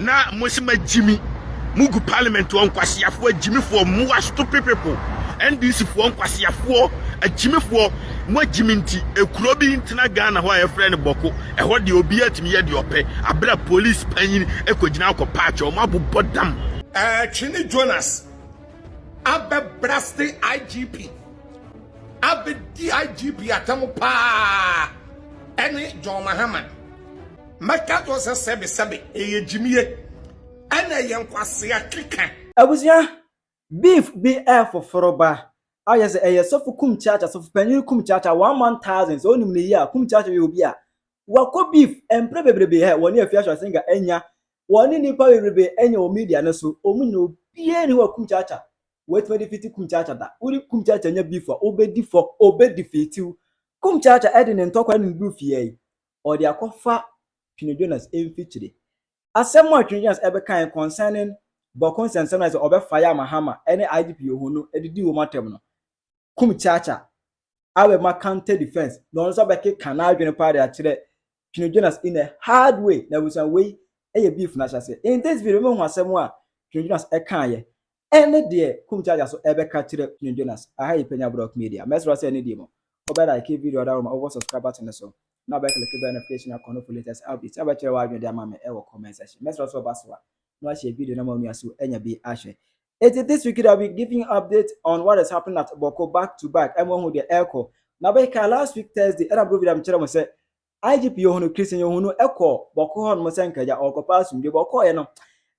na mosima Jimmy mugu parliament won kwasiafo Jimmy for muwa stupid people NDC for kwasiafo Jimmy for mo Jimmy nti ekuro bi ntina Ghana ho a friend Bawku ho de obi atimi ye de ope abra police panyin ekogina akọ patch o mabobọ dam Twene Jonas abe brasti IGP abe DIGP atamu pa ene John Mahama maka to se sebe eye Jimmy ana yenkwase akeka abusia beef be air for foroba ayese eye sofu Kumchacha sofu Penyah Kumchacha 1,000 so onim ne ya Kumchacha we obi a wako beef empre bebrebe he woni afia hwa senga enya woni nipa bebrebe enya o media ne so omu ne obi ni wa Kumchacha wait 2050 Kumchacha da uri Kumchacha nya beef obedi fetiu Kumchacha edin ntokwa ne beef ye o de akofa Twene Jonas emfichire asem wa Twene Jonas ebe kan concerning Bawku sensenize obe fire Mahama any IGP Yohonu edidi wo matem no Kumchacha awe ma counter defense no so be ke kana adwene pa de akire Twene Jonas in a hard way na we san way eye beef na chase in this video me hu asem a Twene Jonas e kan ye ene de Kumchacha so ebe ka kire Twene Jonas aha yi Penyah Block Media mesro say ene de mo obe like video da over subscribe button so na be click the notification icon for latest updates aba kire wa adwene de ama me e wo comment section mesro so baswa no share video na manu aso enya bi ahwe. This week I'll be giving updates on what is happening at Bawku back to back. Who the echo. Now by last week Thursday and I believe I'm telling say IGP Yohonu Christian Yohonu echo Bawku hon mo senka ya or pass me Bawku ya no.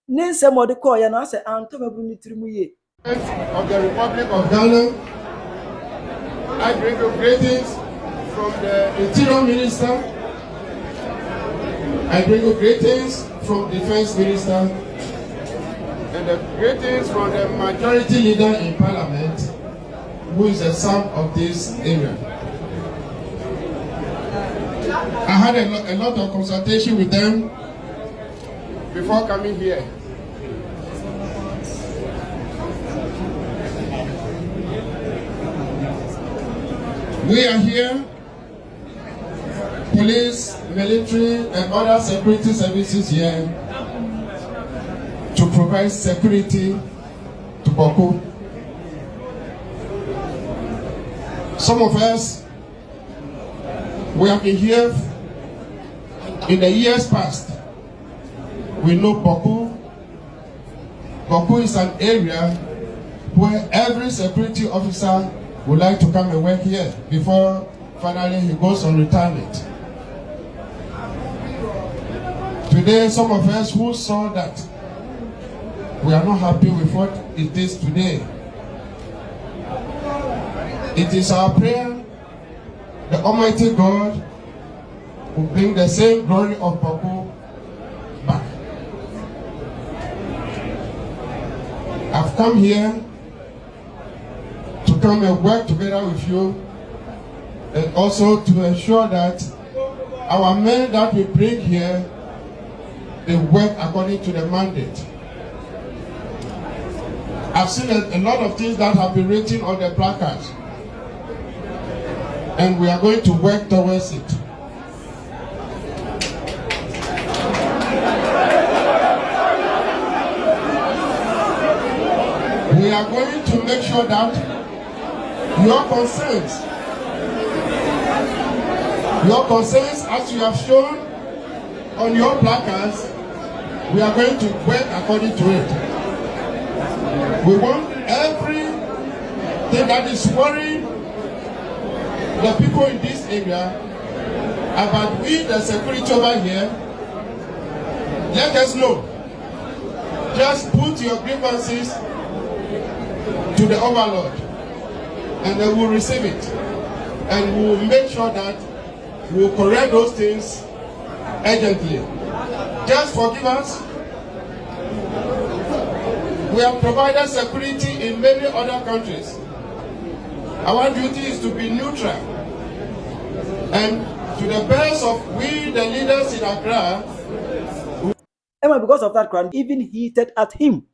Nen se mo de call ya na say anto mabru ni trimu ye. Of the Republic of Ghana, I bring you greetings from the Interior Minister. I bring you greetings from Defense Minister. And the greetings from the majority leader in Parliament, who is the son of this area. I had a lot of consultation with them before coming here. We are here, police, military, and other security services here to provide security to Bawku. Some of us, we have been here in the years past. We know Bawku. Bawku is an area where every security officer would like to come and work here before finally he goes on retirement. Today, some of us who saw that we are not happy with what it is today. It is our prayer the Almighty God will bring the same glory of Bawku back. I've come here to come and work together with you and also to ensure that our men that we bring here, they work according to the mandate. I've seen a lot of things that have been written on the placards, and we are going to work towards it. We are going to make sure that your concerns as you have shown on your placards, we are going to work according to it. We want everything that is worrying the people in this area about we, the security over here. Let us know. Just put your grievances to the overlord and they will receive it. And we will make sure that we will correct those things urgently. Just forgive us. We have provided security in many other countries. Our duty is to be neutral. And to the best of we, the leaders in Accra, because of that crowd, even heated at him.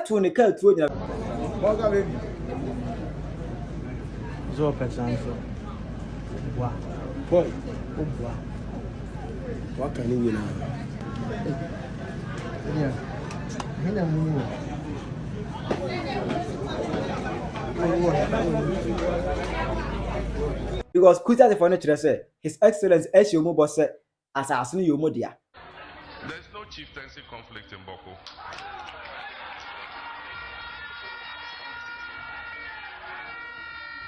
to ne car to nyina zo pesa so wa boy obwa wa kan ni na yeah hina mu because Kuta the furniture say His Excellency H0T F said assassin yomo dia. There's no chieftaincy conflict in Bawku.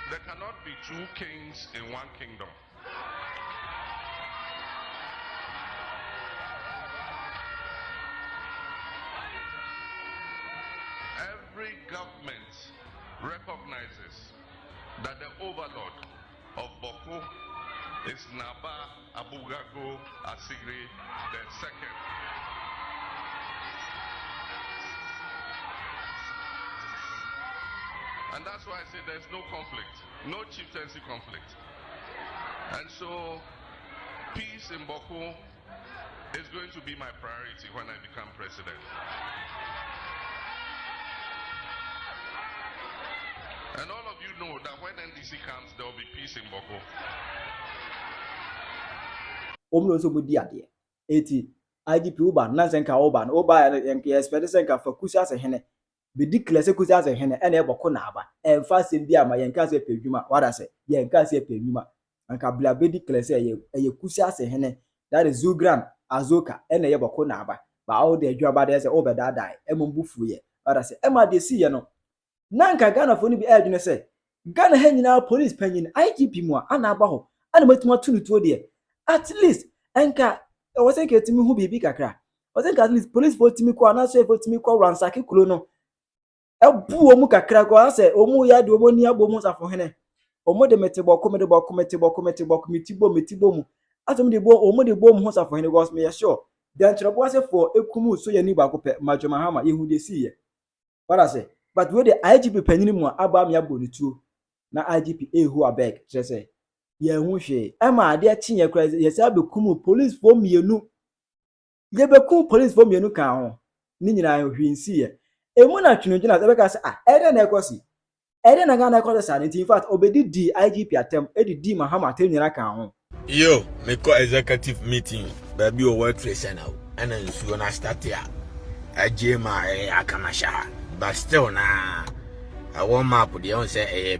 There cannot be two kings in one kingdom. Every government recognizes that the overlord of Bawku is Naba Abugago Asigri II. And that's why I say there's no conflict, no chieftaincy conflict. And so peace in Bawku is going to be my priority when I become president. And all of you know that when NDC comes, there will be peace in Bawku. So budi ade. Eti IGP Uba nansenka Uba no Uba yenke expect senka for kusia se hene. Be declare se kusia se hene ene Bawku na aba. Emfa se bia ma yenka se pedwuma. Wada se yenka se pedwuma. Anka bla be declare se ye kusia se hene. That is Zugran Azoka ene ye Bawku na aba. Ba all the adwaba dey se obeda dai. Emumbufu ye. Wada se ema de si ye no. Nanka Ghana fo ni bi adwene se Ghana ha nyina police panyin IGP mu ana aba ho ana matuma tunu tuo de at least enka wasn't get me who be kakra wasn't at least police for timi ko na so for timi ko ransake kulo no ebu omu kakra ko ase omu ya de omu ni abomu safo hene omu de metebo metibo mu atom de bo omu de bo mu ho safo hene go me sure then trouble ase for ekumu so ya ni ba ko pe John Mahama yehu de si ye what I say. But where the IGP penny mu aba me aboni tuo na IGP ehu abeg say ye hu hwe ema ade chinye kra ye say abekum police for mienu ye bekum police for mienu kan ho ni nyina hwe nsi ye emu na Twene Jonas ebeka say ede na ekosi ede na ga na ekosi sa in fact obedi di IGP atem edi Mahama atem nyina kan ho yo me ko executive meeting baby o work trace now and nsuo na start ya ajema akamasha. But still, nah, I warm up with the say,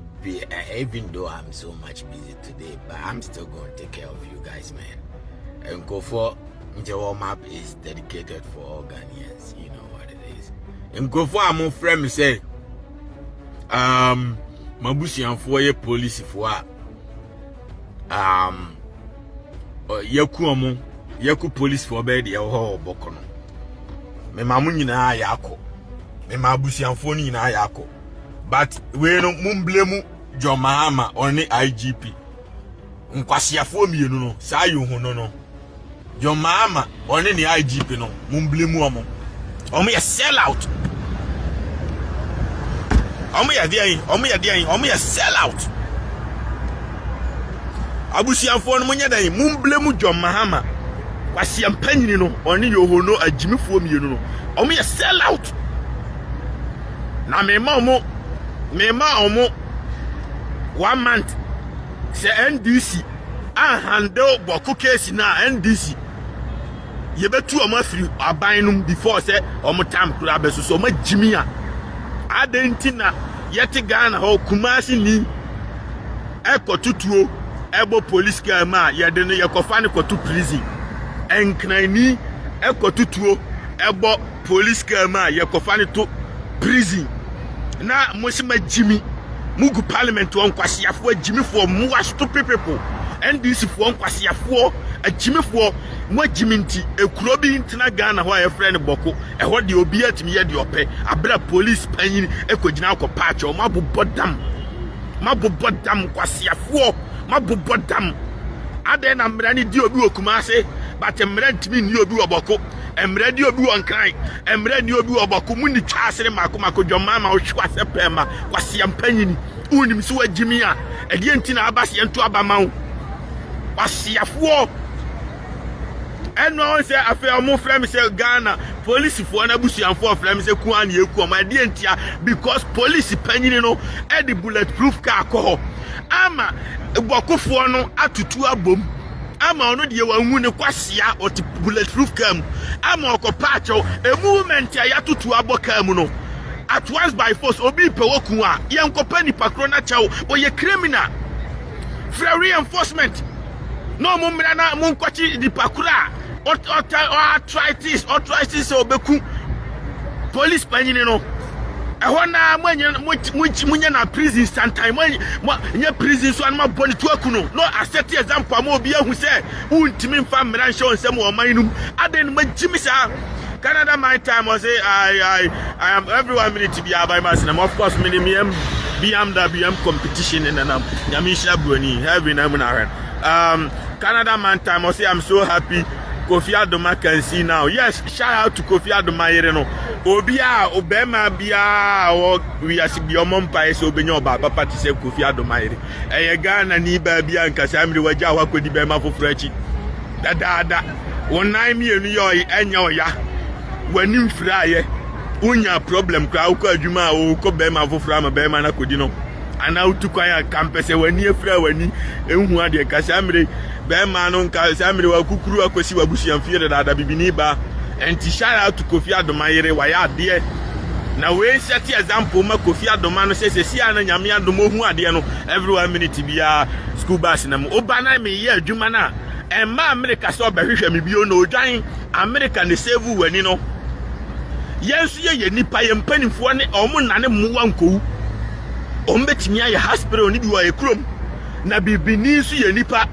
even though I'm so much busy today, but I'm still going to take care of you guys, man. And go for the warm up is dedicated for all Ghanaians, you know what it is. And go for my friend say, Mabushi and for your police for yaku police for bed ya ho bokono. Me mamu nyina yako. Me mabusianfo ni na yako but we no mumblemu John Mahama oni IGP nkwasiafo mienu no sa Yohonu no John Mahama oni ni IGP no mumblemu omo ye sell out omo ye sell out abusianfo no munya dan mumblemu John Mahama kwasiampanyini no oni Yohonu agimifo mienu no omo ye sell out. Na me ma omo 1 month say NDC handle Bawku case na NDC ye betu omo afiri aban num before say omo time kura beso so omo jimi a adenti na yete Ghana ho Kumasi ni ekotutuo ebo police car ma ye de no ye kofa ne kotu prison enknani ekotutuo ebo police car ma ye kofa ne to prison na Mosima Jimmy Mugu Parliament on Kwasiafo Jimmy for more stupid people NDC for Kwasiafo a Jimmy for more Jiminti a Kurobi intina Ghana who a friend Bawku a what the obia to me at your pay a bra police penny a Kojinako patch or Mabu Bodam Kwasiafo Mabu Bodam Aden am ready Diobu Kumase but I'm ready to mean you do a Bawku I'm ready to do on crying. I'm ready to do about community chasing Makumako, John Mahama, or Schwarzer Pema, Quasiam Penyah, Unim Sua Jimia, a Dientina Abasi and Tuabamau. Quasiafo. And no one say, I feel more friends say Ghana, police for na busuanfo frem say ku an ye ku ma de ntia because police panyini no e the bulletproof car ko ama bokofo no atutu abom ama ono de wanwu ne kwasia oti bulletproof car mu ama okopacho a movement ya tutu aboka mu no at once by force obi pe woku a ye nkopa ni pakrona chawo oye criminal for reinforcement no mumra na munkwachi di pakura arthritis obeku police panyini no ehona munya na prison sometime nya prison so anma boni to akuno no accept example am obi ahu say untimi mfa mra show nsem o manum aden magimi sa Canada my time was say I am everyone minute to be by myself of course minimum BMW competition in and Yamisha Bruni having Canada man time I say I'm so happy Kofi Adoma can see now. Yes, shout out to Kofi Adoma Yereno. Obia, Obema Bia, or we are your mom pie so benyo baba party say Kofi Adoma Yere. Ghana ni Babia and Kasamri Waja wako di Bema for Frechi. Da. 1 9 year New York enyo ya. When you fry unya problem kwa uko adwuma o ko Bema for Frama Bema na kodino. Ana utukwaya campus when you fra wani ehun ade Kasamri Bema no nka samiri wa kukuru akosi wa busuanfie da bibini ba enti shout out to Kofi Adoma Yere wa ya ade na we set example ma Kofi Adoma no say si ana nyame adoma hu ade no everyone minute bia school bus na mo oba na me ye adwuma na emma America so behwehwe me bio no odwan America ne save wani no yensu ye nipa ye mpanifo ne omo nane muwa nkowu ombetimi aye hospital ni bi wa ekrom na bibini su ye nipa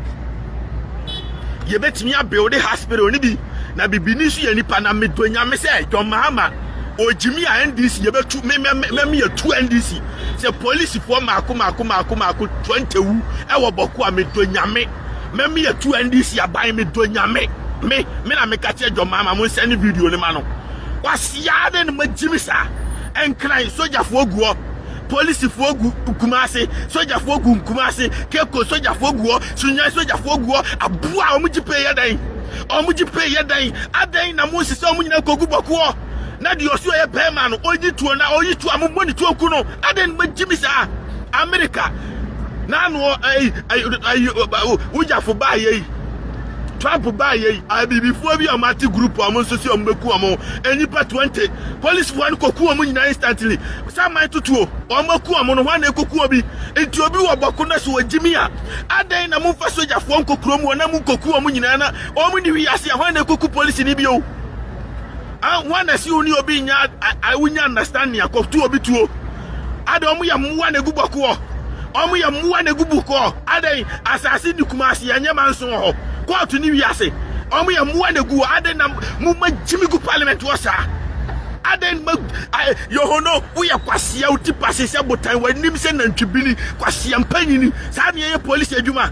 ye betimi abuild the hospital ni bi na bibini su ye nipa na medonya me say John Mahama ojimi a NDC ye betu me ye 2 NDC say police for mako 20 wu e wo Bawku a medonya me ye 2 NDC aban medonya me na me ka che John Mahama mo send video ni ma no wasia de ne magimi sa enkran soja fo guo police for Kumase, soldier for Kumase, Keko soldier for Guo, Sunya soldier for Guo, Abua, Omuji pay yadai, Omuji pay yadai, Adai Namusi, Somuna Kogubo, Nadi Osu a Beman, Oji to an Oji to a money to Kuno, Aden Majimisa, America. Nano, Uja for Baye. Trump buy I be before we are multi group among social meku among any part 20 police one koku among instantly some might to two or moku among one koku bi it will be what Bawku so jimia aden na mumfa soldier for kokrom wona mu koku among nyina o mu ni wi ase a one koku police ni bio one as you ni obi nya I wunya understand ya koku obi tuo adom ya muwa na gubaku omu ya muwa na gubuko aden asasi ni Kumasi anya manso ho court ni wiase omu ya muwa na guwa aden na mu magimi gu parliament wasa aden Yohonu we ya kwasia uti pasese botan wanim se nantwibini kwasia mpanyini sa ne ye police adwuma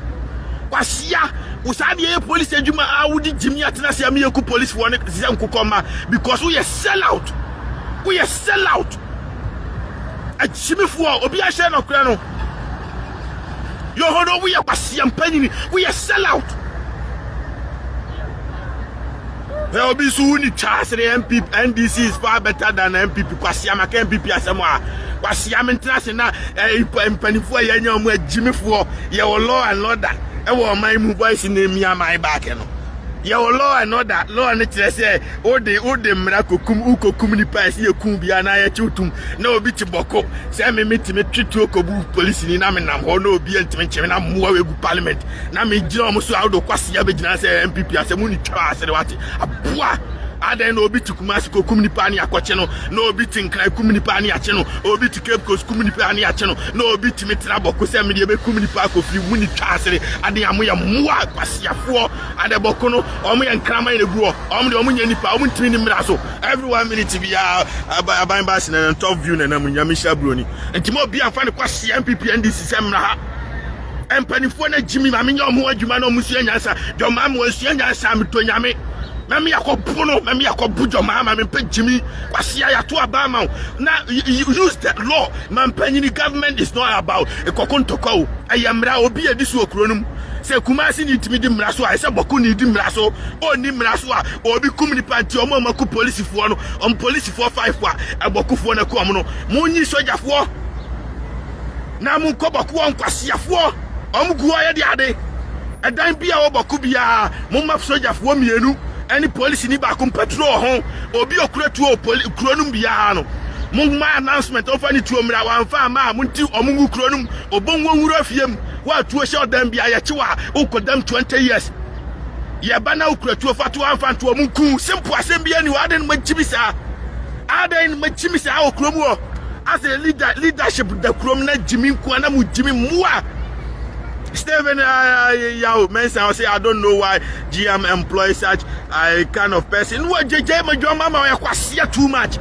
kwasia usadi ye police adwuma awudi jimi atena se am ye ku police won se nkokoma because we sell out ajimi fuo obi a hye no kra no Yohonu we are kwasia mpanyini we sell out. There will be soon chance the MPP NDC is far better than MPP kwasia maka MPP asema kwasia international mpanifo ya nya mu ajimi fuo ye law and order e wo man mu voice na mi amai back no ye law and order law ne kire say o de mra kokum ni pass ye kum bia na ye chutum na obi tiboko say me mitime twitu okobu police ni na me nam ho na obi entime cheme na muwa wegu parliament na me gina omo so awdo kwasia be gina say MPP asemu ni twa asere wate abua aden obi tikumasi kokum ni pa ni akoche no na obi tinkran kum ni pa ni ache no obi tikep kos kum ni pa ni ache no na obi timitira Bawku say me de be kum ni pa kofi mu ni twa asere aden amoya muwa kwasiafo ade Bawku no omo ye nkraman ne guo omo de omo nya ni pa omo ntimi ni mra so everyone minute bi aban bass na top view na nam Nyamisha Broni ntimo obi amfa ne kwasi MPP NDC say mra ha empanifo na jimi ma me nya omo adwuma na omo su anyansa John Mahama wasu anyansa metonyame Mami yakobuno, mami yakobujo mama me pejimi kwasia ya to abama na use the law man penny government is not about ekokontoko ayamra obi edisu okronum se Kumasi ni timi di mraso a se Bawku ni di mraso o ni mraso a obi kum ni panti o ma ku police fo no on police 45 a Bawku fo na ku am no munyi soja fo na mun ko Bawku on kwasia fo om gu aye de ade edan bia wo Bawku bia mun ma soja fo mienu any police ni ba ku patrol ho obi okura tuo kronum bia no mun ma announcement of any tuo mra wan fa ma mun ti omungu kronum obon wonwura fiem wa tuo she odam bia ye chewa ukodam 20 years ye bana ukura tuo fa tuo anfa tuo mun ku simple asem bia ni wa den magimisa aden magimisa okrom wo as a leadership the krom na jimi ku na mu jimi muwa Stephen Yao Mensa say I don't know why GM employs such a kind of person. What JJ my John Mahama yakwasia too much.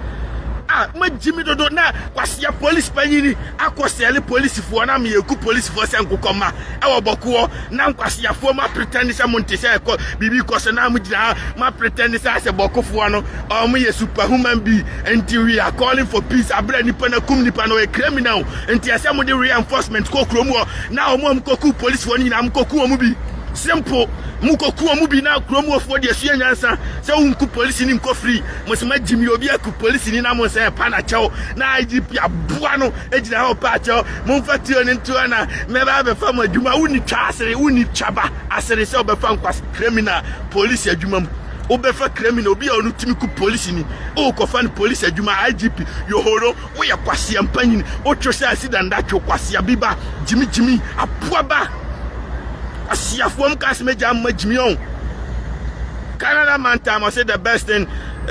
Ma Jimmy dodo na kwasia police panyini akosele police fo na me eku police fo se nkokoma e wo Bawku na kwasia fo ma pretend say monte say ko bibi ko se na mu gina ma pretend say as Bawku fo no o mu ye superhuman being until we are calling for peace abra nipa na kum nipa no a criminal until say mu the reinforcement ko kromu na o mu koku police fo ni na mu koku o mu bi simple mukoku omu bi na kromu ofo de asua nyansa se unku police ni nko free mosema Jimmy obi aku police ni na mo se pa na chew na IGP aboa no ejina ho pa chew mo mfatio ni nto na me ba be fam adwuma uni twa asere uni chaba asere se obefa nkwas criminal police adwuma mu obefa criminal obi a onu timi ku police ni o ko fan police adwuma IGP Yohonu wo ya kwase ampanyin o twose accident da twa kwase biba Jimmy aboa ba Asia from Kasmeja Majmion. Canada man time I say the best thing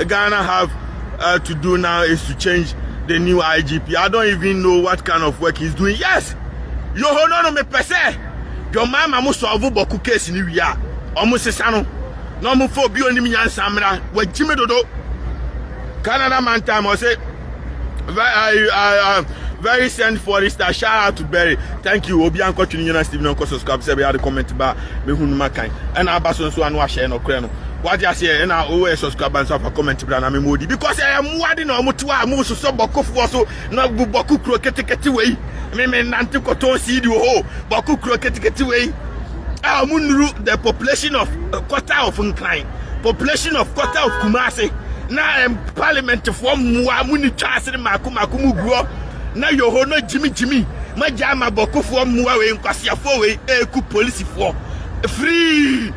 Ghana have to do now is to change the new IGP. I don't even know what kind of work he's doing. Yes, Yohonu no me pese. Your mama must solve Bawku case in Ria. Almost sano. No mo for bi oni mi nyansamra. Wa Jimmy dodo. Canada man time I say very send for this shout out to Berry. Thank you. Obi anko Twene Jonas Steve no subscribe say we had a comment ba me hunu makan. And abaso so anu share no kre no. What you say and always subscribe and for comment bra na me modi because I am wadi no mutu a mu so Bawku fo so na Bawku kro ketekete wei. Me nante koton seed ho Bawku kro ketekete wei. Munuru the population of quarter of Nkran, population of quarter of Kumasi. Na parliament for muwa muni chasiri maku muguo. Na Yohonu Jimmy ma jama Bawku fo muwa we nkwasiya fo we eku police fo free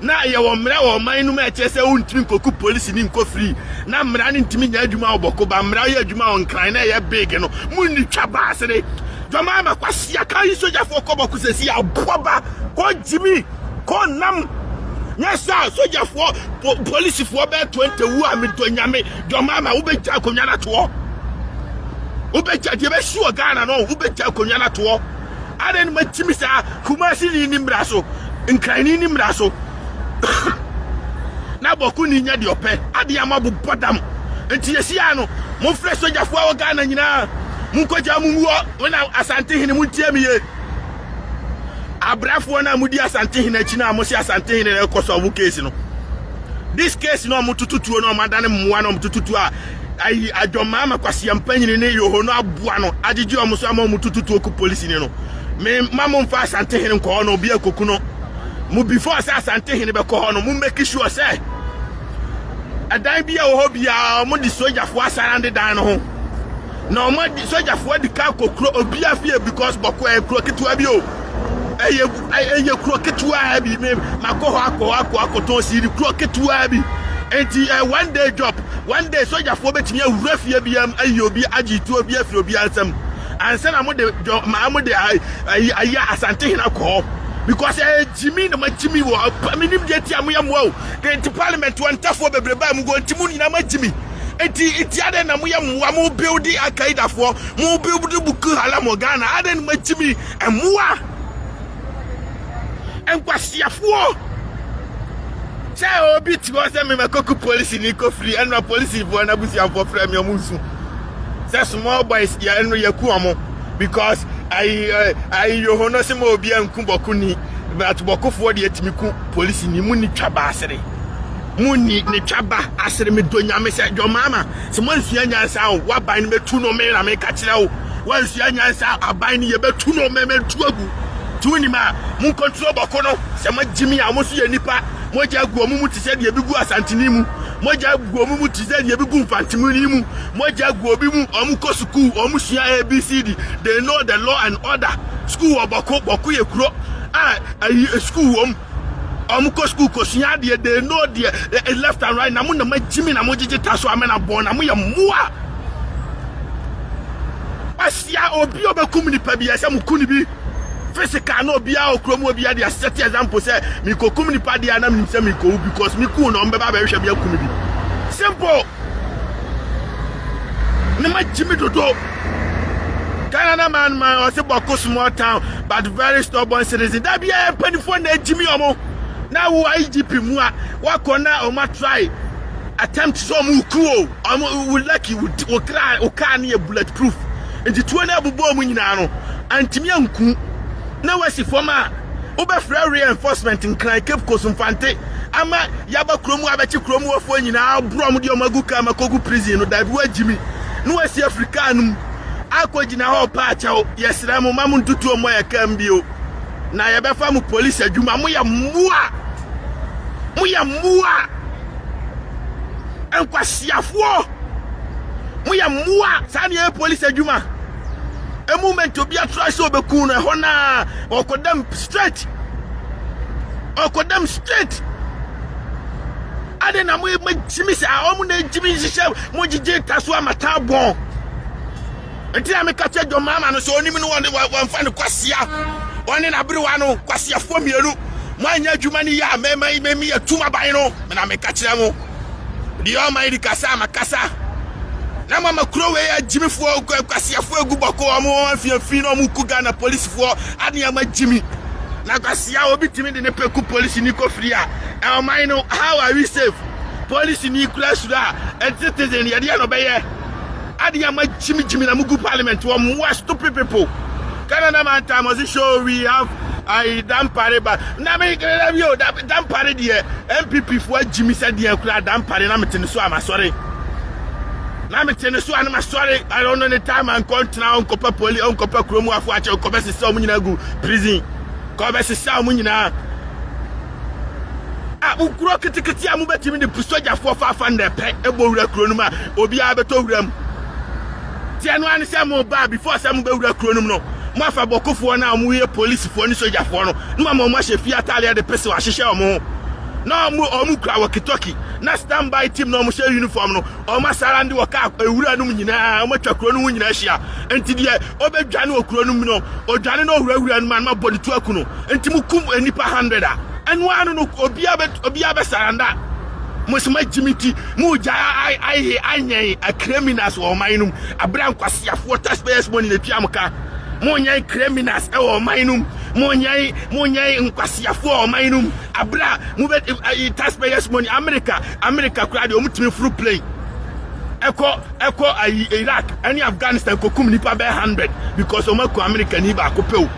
na ye wo mra wo man no ma chese untimi koku police ni nko free na mra ni ntimi nya adwuma Bawku ba mra ye adwuma on Nkran na ye big no muni twa basere Joma ma kwasiya kan soja fo ko Bawku sesi aboba ko Jimmy ko nam yes sir soja fo police fo be 20 wu amidonyame Joma ma wo be ja konya na to Ubeja de be sure Ghana no ubeja konya na to aden ma Jimmy sa Kumasi ni mraso Nkran ni mraso na Bawku ni nya de ope ade amabu bodam enti yesia no mo fresh soja fo wa Ghana nyina mun ko ja mun wo na asante hene mun tie me ye abrafo na mudi asante hene chi na mo si asante hene na ko so wo case no this case no mo tututuo no madane mwa no mo tututu a ai John Mahama kwasi ampanyin ne Yohonu aboa no agigi o mo so ama mo tututuo ku police ni no me mama mfa asante hene ko no obi akoku no mu before say asante hene be ko no mu make sure say adan bia wo bia mo di soja fo asarande dan no ho no mo di soja fo di ka kokro obi afie because Bawku e kro ketua bi o eye kro ketua bi me makoho akoton si di kro ketua bi enti one day job one day soja fo betimi awura fie biam ayi obi agitu obi afie obi ansam ansa na mo de aya asante hina ko because Jimmy no ma Jimmy wo minim de ti amoya mo o enti parliament won tafo bebreba mu go enti mu nyina ma Jimmy eti ade na moya mwa mo build akaida fo mo build buku hala mo Ghana ade na ma Jimmy emwa enkwasiya fo say obi ti go say me makoku police ni ko free and na police fo na busi afo frame yo musu say small boys ya enu yaku amo because I Yohonu se mo obi anku Bawku ni but Bawku fo de etimi ku police ni mu ni twaba asere muni ni twaba asere me donyame se John Mahama se mo nsua nyansa o waban me tu no me na me ka kire o wansua nyansa aban ni ye betu no me tu agu Twene ma mun control bako no se ma jimi a mo so ye nipa mo ja gu omumu ti se de bigu asantini mu mo ja gu omumu ti se de bigu mfantimu ni mu mo ja gu obi mu omu ko school omu sua ABCD. They know the law and order. School bako ye kuro school ko school ko sua de they know the left and right na mo na ma jimi na mo jiji taso amena bon na mo ye mua asia obi obekum nipa bi ase mu kuni bi physical no bia okromo bia dey set example say me ko kum nipa dey na me say me ko because me ku no mbeba ba hwe bia kum bi simple ne ma jimi dodo Canada man o se Bawku small town but very stubborn citizen that be a penifo na jimi omo na wo IGP mu a wa kona o ma try attempt so mu ku o lucky wo cry o car na bulletproof nti tuo na abubo mu nyina no antimi anku na wasi forma obefra reinforcement in cry Cape Coast Mfante ama yaba kromu abechi kromu ofo nyina bro mu de omagu ka makogu prison no da bi wagimi no wasi africanum akogina ho pa cha yesra mu mamu ntutu omo ya kambio na yebefa mu police adwuma mu ya mua enkwasiafo mu ya mua sani e police adwuma a moment to be a try so be cool na hona okodam straight ade na mo jimi sa omu na jimi shisha mo jije taso amata bon enti na me kache John Mahama no so onim no won fa ne kwasia oni na bere wa no kwasia fo mielu mo anya adwuma ni ya me atuma ban no me na me kache mo di o mai di kasa makasa na mama kuro we ya jimi fo kwasiafo egu Bawku omo afiafi no mu ku Ghana police fo ade ya ma jimi na kwasia obi timi de ne peku police ni ko free a e man no how are we safe police ni clash da and citizen ya dia no be ye ade ya ma jimi na mu gu parliament wo mo stupid people Canada man time was show we have I dampare ba na me yo dampare de MPP fo jimi se de kura dampare na metene so am sorry na metene so anama sorry I don't know the time and country now onkopa poli onkopa kromu afo ache onkopa sisa omu nyina gu prison ko be sisa omu nyina ukuro kitikiti amu betimi de pusoja fo fa nde pe ebo wura kronu ma obi a beto wuram ti anu an se mo ba before se mo be wura kronu no mo afa Bawku fo na amu ye police fo ni soja fo no no ma mo hyefi atale de pese wa hyehye omo na omu kra wakitoki na standby team na omu share uniform no omu sara ndi waka ewura num nyina omu twa kro no nyina hia enti de obedwane okro num no odwane no owura num ma body to aku no enti mu kum enipa 100 a enu anu no obi abe saranda musima jimiti mu ja ai anyen a criminals o mainum abran kwasiafo taxpayers money na tuamka mo nyai criminals e o mainum mo nyai nkwasiafo o mainum abra mu be taxpayers money America crowd o mutimi free play eko Iraq any Afghanistan ko kum nipa be 100 because o mako America ni ba ko pew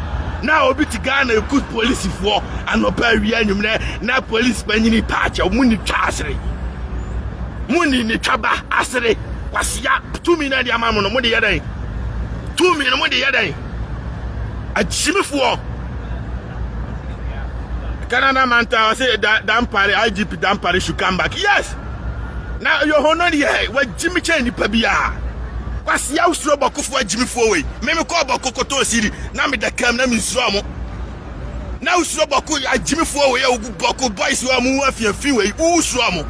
na obi ti Ghana good police for anopa wi anyum na police banyini pacha muni twasere muni ni twaba asere kwasia 2 million dia mamu no mo de yedan 2 million mo de yedan achimifo Canada man ta say dampare IGP dampare should come back. Yes. Now Yohonu here we Jimmy Chen nipa bia. Kwasi ya usro Bawku fo Jimifo we. Me ko Bawku koto siri na me da kam na me nsuro mo. Na usro Bawku Jimifo we ya Bawku boys we mu afiafi we usro mo.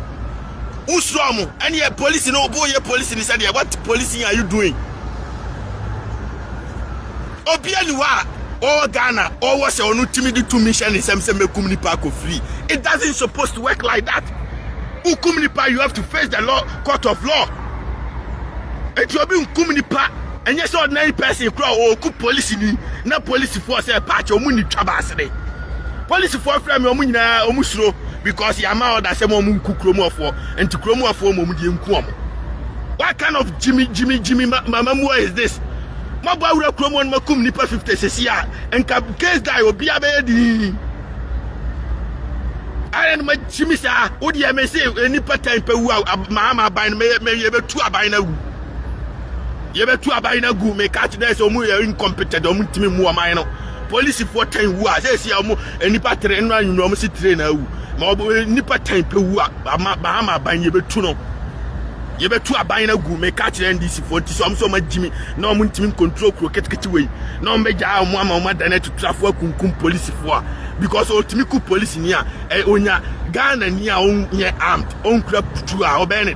Usro mo. And here police no boy police ni say what policing are you doing? Obianuwa or Ghana or was on ultimate to mission in some Kumni Park free. It doesn't supposed to work like that. Kumni Park, you have to face the law, court of law. It will be Kumni Park, and yes, ordinary person crowd or cook police in na police force a patch or muni trabasre. Police for from your munina or musro because Yama or some moon cook romo for and to chromo for Mumudi Kuam. What kind of Jimmy Mamma is this? Ma ba wura kromon makum nipa 50 sesia enka case guy obi abedi aren ma chimisa odi e me say nipa time pe wu Mahama ban me yebetu aban na gu me catch there so mu incompetent o mu timi mu aman no police for 10 wu a say see am enipa train no anwunu am si train na wu ma nipa 10 pe wu a Mahama ban ye betu no ye betu aban na gu me ka kire NDC for ti so am so ma jimi na am ntimi control kro ketekete we na am beja am ama da na tutrafo akunkum police for because ultimi ku police ni a onya Ghana ni a on ye armed on kra putu a obe ne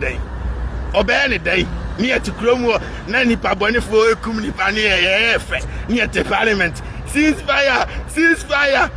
den ni ati kromu na nipa bonefo ekum nipa ni efe ni ati parliament ceasefire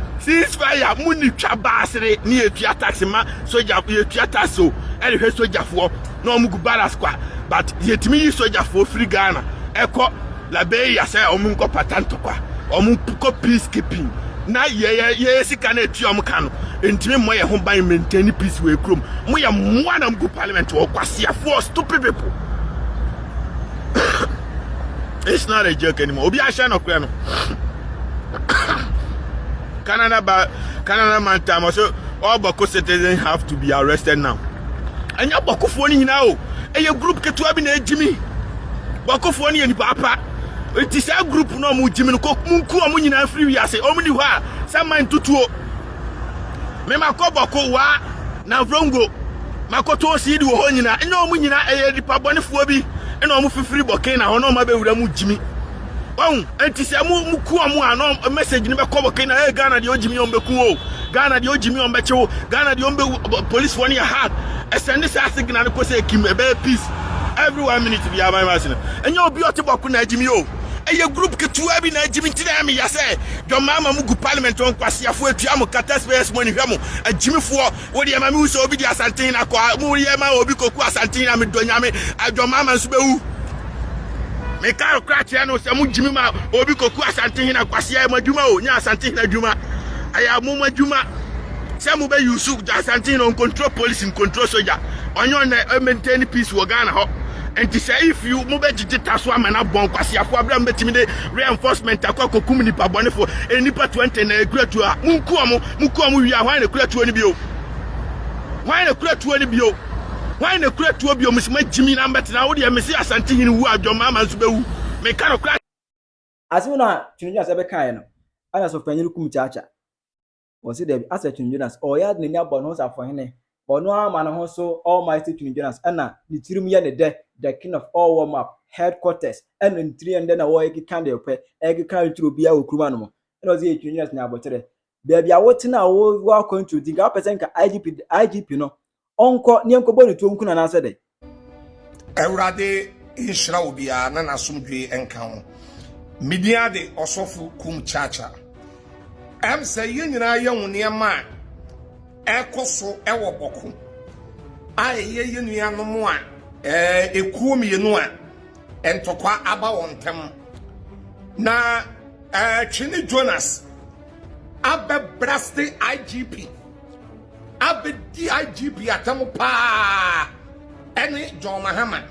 muni twa basere ni etua taxi ma soja etua taxo e hwe soja fo na omugu baras kwa but yetimi yi soja fo free Ghana eko la be ya say omunko patanto kwa omunko peacekeeping na ye sika na etua omka no entimi mo ye ho ban maintain peace we krom mo ye mo na mgu parliament wo kwasia for stupid people. It's not a joke anymore. Obi a share no kra no. Canada man time so all Bawku citizens have to be arrested now. And your Bawku phone now. And your group ke to abi na ejimi. Bawku phone ni papa. It is a group no mu jimi no munku amu nyina free wi ase. Omu ni hwa some man tutuo. Me makọ Bawku wa na vrongo. Makoto sidi wo ho nyina. Enyo omu nyina edipa bonefuo bi. Ena omu fifiri boken na hono ma be wura mu jimi. Won enti se mu ku amu ano message ni be ko boken na Ghana de ojimi on be ku o. Ghana de ojimi on be chewo. Ghana de on be police one ya hard. Send this signal ko say kim e be peace. Every 1 minute be abai machine. Enyo obi oti Bawku na ejimi o. Eye group ketua bi na ejimi ntina me ya say John Mahama mu gu parliament on kwasiafo atua mo kata space money hwemo ajimifo wo de ma me uso obi di asanten na kwa mu ye ma obi koku asanten na me donyame John Mahama nso bewu me ka kratia no se mu jimi ma obi koku asanten na kwasia madwuma o nya asanten na dwuma aya mu madwuma se mu be yusu asanten on control police in control soldier onyo na maintain peace wo Ghana ho. And to say if you move digital swam and a bon kwasiafo abram betimi de reinforcement akwa kokum nipa bonefo enipa 20 na ekratu a munku amu wi a hwan na ekratu oni bio hwan na ekratu oni bio hwan na ekratu bio musima jimi na mbetena wo de mesi asante hini wu John Mahama nso bewu me ka no kra asimo na Twene Jonas ebe kan no ana so Penyah Kumchacha won say dem asa Twene Jonas o ya de ni abon ho sa fohene ono ama na ho so almighty Twene Jonas ana ni tirim ye ne the king of all warm up headquarters and in 3 and then away can dey pe e kan tru bia okuruma no mo e say Twene Jonas na abotere bia wotina wo wa control dinga person ka IGP no onko ni enko bonu to nkuna na ase dey Ewrade inshra obia na nasumdwe enka ho media de osofu Kumchacha say yenyina yehune ma ekoso ewo Bawku aye yenua no mo a ekuo mienu a entokwa aba wontem na Twene Jonas abebraste IGP abedi IGP atamu pa ene John Mahama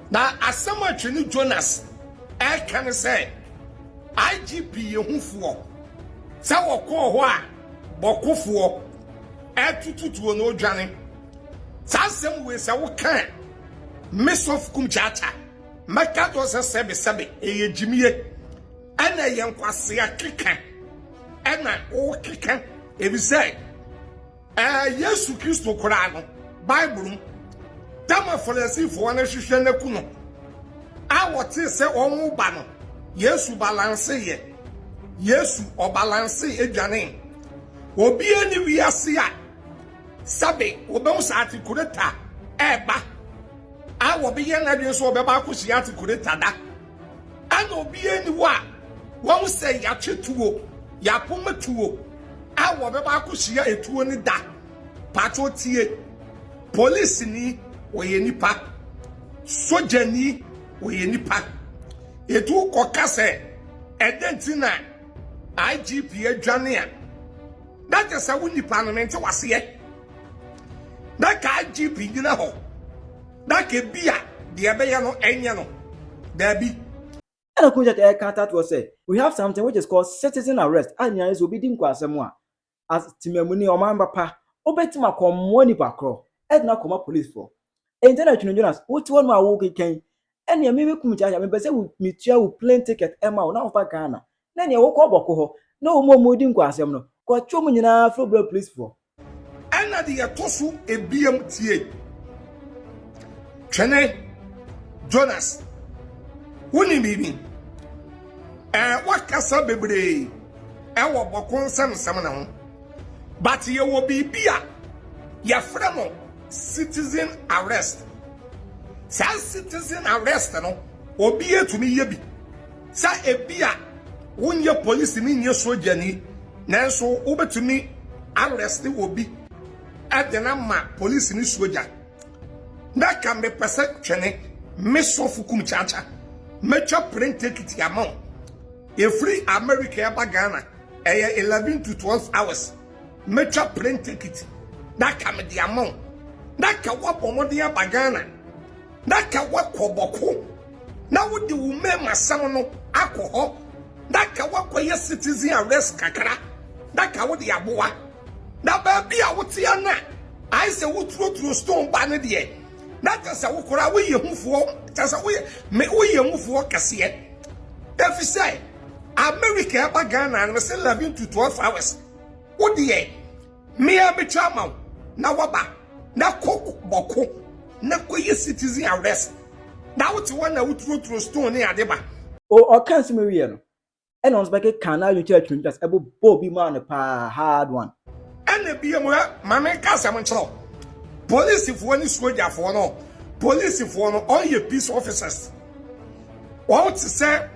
na asema Twene Jonas can say IGP yehufuo sa woko ho a Bawkufuo etututuo no dwane sasem we se wo kan miss of Kumchacha maka do se sebe eyejimiye ana yenkwase akeka ana o keka ebise Yesu Kristo kora no Bible dama folosifo na hwehwe na ku no a wote se onwo ba no Yesu balance ye Yesu o balance edwane obi eni wiase a sabe obem sa atikureta eba a obi ye na dwen so obeba akosi atikureta da ana obi eni wa won se ya twetuo ya pomatuo a obeba akosi ya etuo ni da patro tie police ni oye nipa soja ni oye nipa etu kokase edentina IGP adwane a that is a windy parliament was here. That IGP in a hole. That can be the Abayano Enyano. There be. And Kumchacha can't was say we have something which is called citizen arrest. And yes, will be doing Kwasamwa as Timemuni or Mamba, Obetima come money back. Edna come police for. And then Twene Jonas, what one my walking came. And you may Kumchacha, I mean, say we meet you with plane ticket, Emma, now for Ghana. na ne wo ko boko ho na wo mo di nkwasem no ko twom nyina fro bro police for ana de yetoso ebiem tie Twene Jonas woni bibi wakasa bebre wo boko nsam na ho but ye wo bibia ya fremo citizen arrest sa citizen arrest no obi etumi ye bi sa ebia wonye police ni nye soja ni nanso wobetumi arrest obi adena ma police ni soja na kan be pese Twene me sofu Kumchacha mecha print ticket amount e free America eba Ghana 11 to 12 hours mecha print ticket that can be the amount that can work on the Ghana that can work Bawku now with the women masano alcohol that can work with your citizen arrest kakra that can with the aboa that baby I would see na I say we throw stone ban there that is a wukura we hu for just we hu for kase if you say America eba Ghana and we say 11 to 12 hours what the me chama na waba na koko Bawku na koye citizen arrest na what one na throw stone ni adeba o kan se me wie no e no sbeke kan na unity Twene Jonas ebo bobi man pa hard one ene bia mo ma me ka sam nchro police fo ni soldier fo no police fo no all your peace officers what to say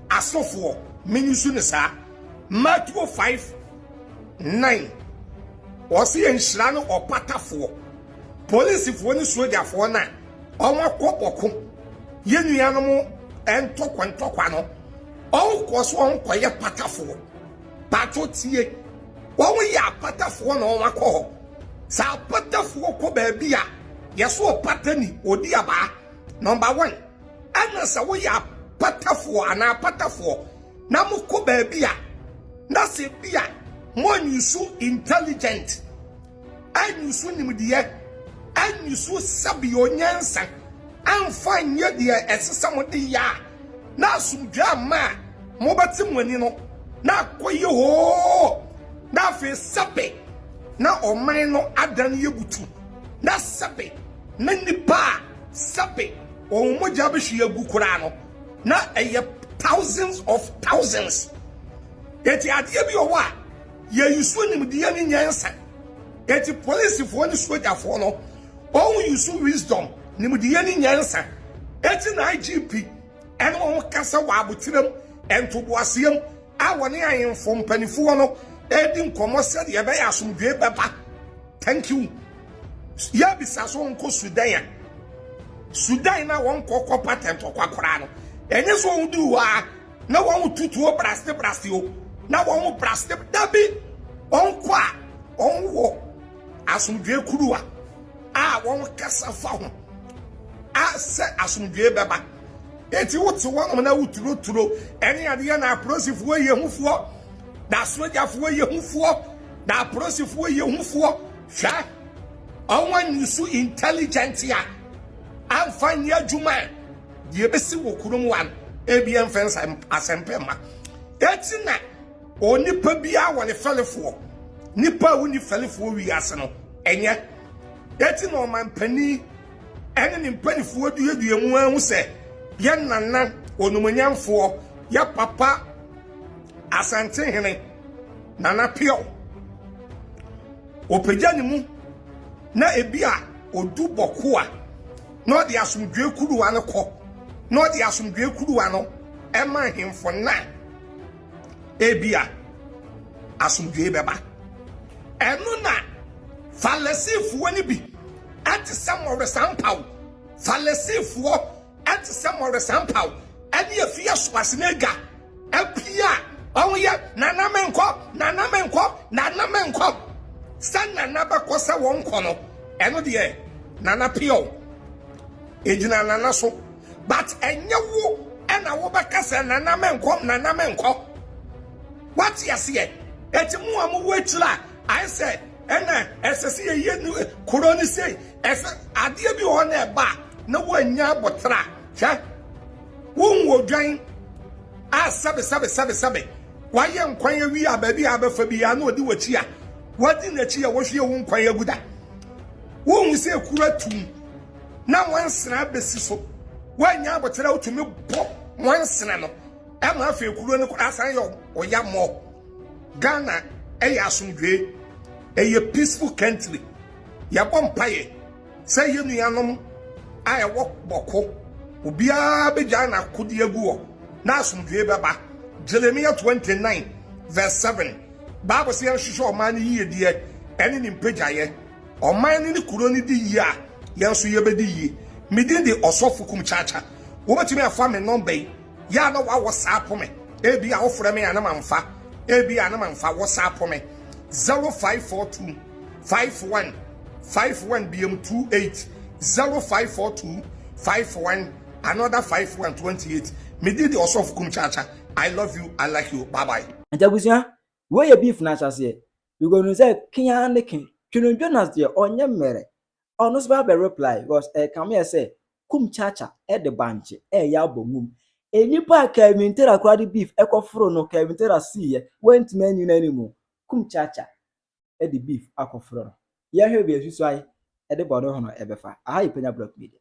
asofo minisu ne sa Matthew 5:9 osi enhira no opatafo police fo ni soldier fo na onwa kokoko yenuanom entokwa no onko so onko ye patafo pato tie won ya patafo na onwa ko sa patafo ko ba bia yeso patani odi aba number 1 ana sa wo ya patafo ana patafo na mo ko ba bia na se bia mo nyusu intelligent anyusu nimdiye anyusu sabi onyansa amfa nye de esesa mo de ya na asumdwa ma mo bati mwani no na koye ho na fe sabe na oman no adan yebutu na sabe na nipa sabe o mo jabe hwe agukura no na eye thousands of thousands eti ade bi o wa ye yusu nimdiye ni nyansa eti police fo ni soldier fo no o yusu wisdom nimdiye ni nyansa eti na IGP eno on kasa wa abotiram entoboasem awone ayenfo mpanifo no edi nkomo se de be asomdwe beba thank you ya bisaso nko Sudan na won kokko patent kwakora no enye so wudu wa na won tutuo braste o na won braste dabi onko a onwo asomdwe kuruwa a won kasa fa ho a se asomdwe beba eti wote won na wuturo ene ade na prosifo ye hufuo da sojafo ye hufuo da prosifo ye hufuo hwa onwan yusu intelligent ya amfanya juma die besi wokurum wan ebien fence asempema eti na onipa bia wone felefo nipa woni felefo wi ase no enye eti na omanpani ene ni mpanifo duedue mu ahu se ye nana onumanyamfo ya papa asante hene nana pio opejani mu na ebia odu Bawku a no de asomdwe kuruwa no kɔ no de asomdwe kuruwa no ema hemfo na ebia asomdwe beba eno na falasifuo ni bi ati samore sampaw falasifuo ati samore sampaw ade afia soasenega apia onye nanamenko sanna nabako se won kono eno de nana pio ejina nana so but enyewo ena wo beka se nanamenko what you see eti mu amu wetira I said ena esese ye nu koroni sei ese ade bi ho na eba na wanya botra hwa wonwo dwan sabe why enquire we are baby abafabia no di wachi a what in the chia was your own quire guda won say kura tum na wansena besi so wanya botera utumi bo wansena no ama afi kuro ne asan yo oya mo Ghana eya asumdwe eye peaceful country ya bompaye say yenu yanom aye wo boko obia beja na kodi agu na asumdwe baba Jeremiah 29 verse 7 Bible say hwehwe oman yi die ene ni mpajaye oman ni kuro ni di yi a yenso ye bedi yi midin de osofu Kumchacha wo betimi afa me number ya na wa WhatsApp me ebi a wo frɛ me ana mamfa ebi ana mamfa WhatsApp me 0542 51 BM28 0542 51 another 5128 midin de osofu Kumchacha. I love you. I like you. Bye bye. And Jabusia, where your beef natural say? You going to say, King the King, Twene Jonas, dear, on your mere. On us, Baba reply was a come here say, Kumchacha, at the bunch, yabo a new park Kevin Terra crowdy beef, echo frono, Kevin Terra see, went men in anymore. Kumchacha, at the beef, echo frono. Yeah, here be a why at the bottom of Ebefa. I Penyah block media.